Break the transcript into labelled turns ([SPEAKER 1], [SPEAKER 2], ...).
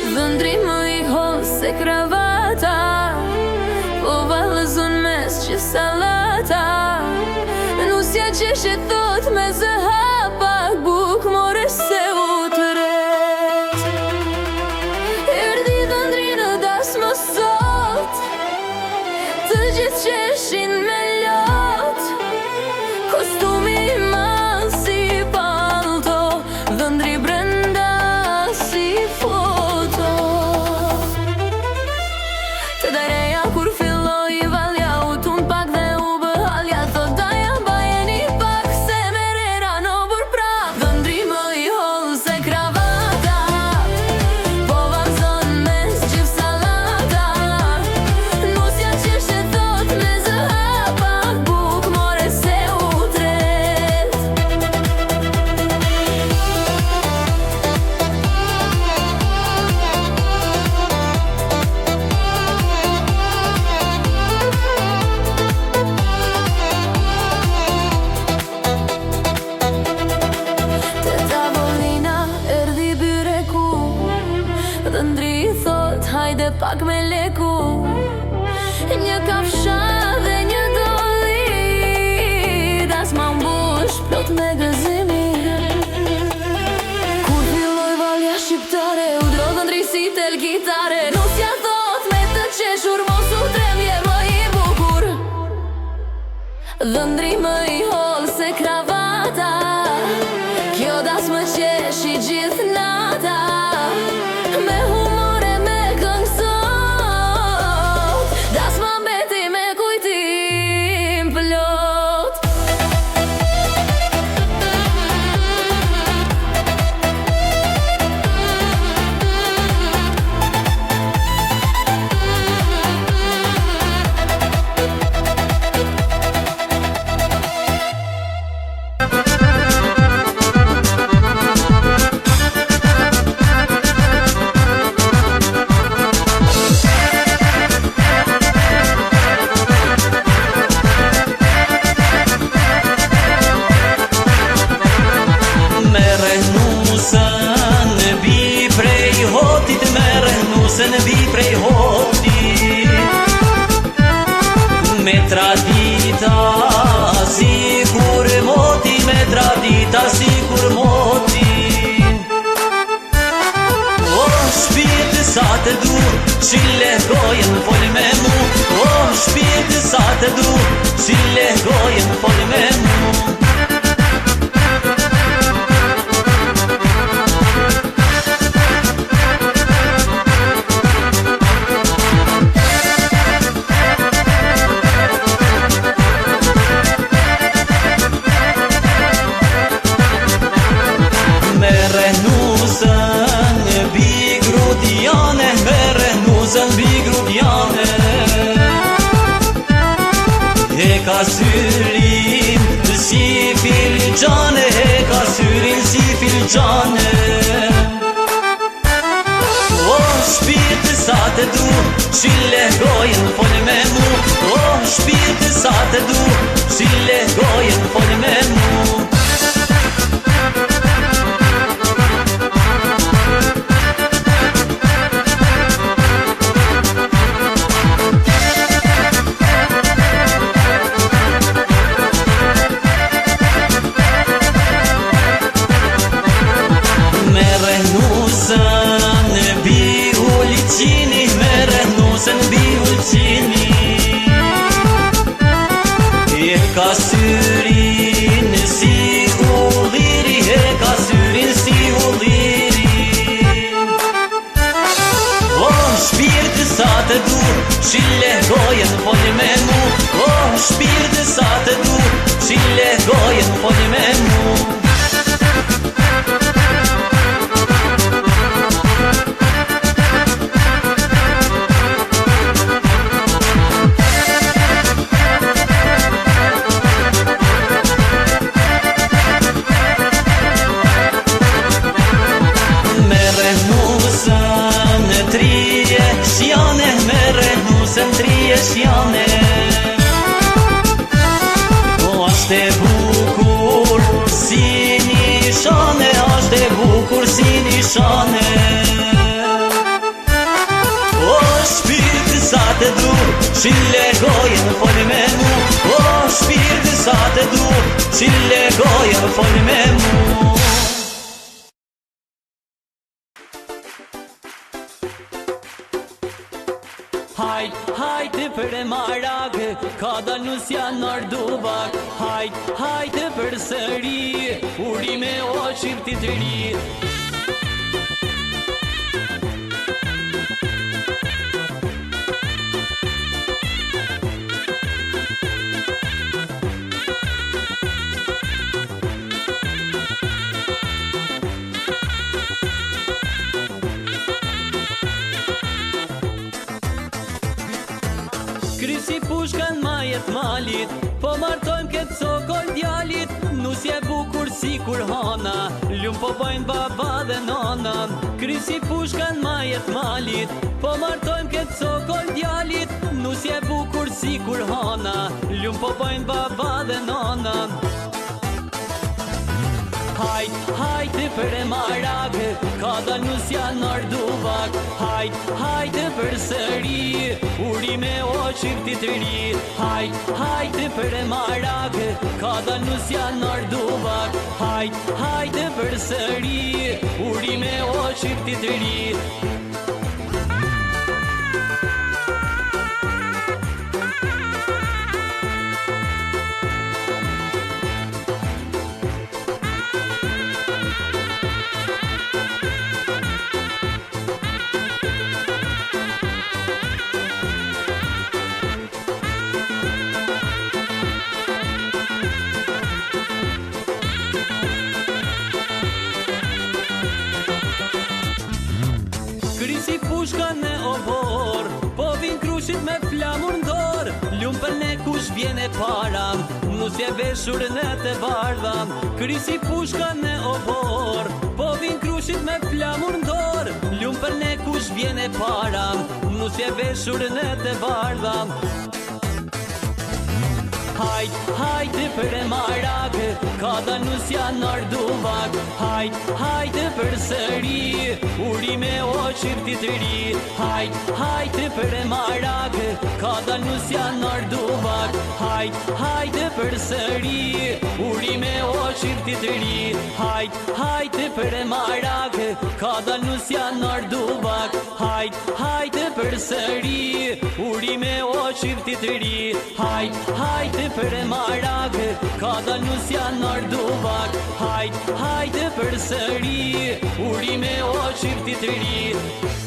[SPEAKER 1] Dhëndri më I holl se kravata, po vallëzon mes që salata. Nusja qeshe thot me zë hapak buk, more se u tret. Erdi dhëndri në das më sot, të gjithë qeshin me lot. Kostumi man si palto, dhëndri brenda si foto. Të dareja kur filloj valja, u tun pak dhe u bëhalja. Thot daja bajeni pak se merera në bur prap. Dhëndri më I holl se kravata, po vallëzon mes gjith salata. Nusja qeshe thot me zë hapak buk, more se u tret. Te tavolina erdi byreku, dhëndri I thot hajde pak me leku. Një kafsha dhe një dolli, das ma mbush plot me gëzimi. Kur filloj valja shqiptare, u dro dhëndri si tel gitare. Nusja thot me të qeshur mos u tremje më I bukur. Dhëndri më I holl se kravata, kjo das më qeshi gjithë nata. Me humore me këngë sot, das më mbeti me kujtim plot.
[SPEAKER 2] Nusën bi prej hotit, me tradita si kur moti, me tradita si kur moti. O shpirtë sa të du, qile gojen fol me mu. O shpirtë sa të du, qile gojen fol me mu. Ka syrin si filxane, ka syrin si filxane. O shpirtë sa të du, qile gojen fol me mu. O shpirtë sa të du, qile gojen fol me mu. Ka syrin si ulliri, ka syrin si ulliri. O shpirtë sa të du, qile gojen fol me mu. O shpirtë sa të du, qile gojen fol me mu. Ashtë e bukur si nishane, ashtë e bukur si nishane. Qile gojën fol me mu, o shpirti sa të du, qile gojën fol me mu. Hajt, hajt për e marak, ka dal nusja në ardubak. Hajt, hajt për sëri, urime o shqipti të ri. Krysi pushkan majet malit, po martojmë këtë sokol djalit. Nusje bukur si kur hana, lumë po bojnë baba dhe nana. Krysi pushkan majet malit, po martojmë këtë sokol djalit. Nusje bukur si kur hana, lumë po bojnë baba dhe nana. Hajt, hajt për e marak, ka dal nusja në ardubak. Hajt, hajt për sëri, urime o shqipti të ri. Hajt, hajt për e marak, ka dal nusja në ardubak. Hajt, hajt për sëri, urime o shqipti të ri. Krysi pushka në obor, po vin krushit me flamur ndor. Lumë për ne kush vjene para, nusje veshur në të bardha. Krysi pushka në obor, po vin krushit me flamur ndor. Lumë për ne kush vjene para, nusje veshur në të bardha. Hajt, hajt për e marak, ka dal nusja në ardubak. Hajt, hajt për sëri, urime o shqipti të ri. Hajt, hajt për e marak, ka dal nusja në ardubak. Hajt, hajt për sëri, urime o shqipti të ri. Hajt, hajt për e marak, ka dal nusja në ardubak. Hajt, hajt për sëri, urime o shqipti të ri. Hajt, hajt për e marak, ka dal nusja në ardubak. Hajt, hajt për sëri, urime o shqipti të ri.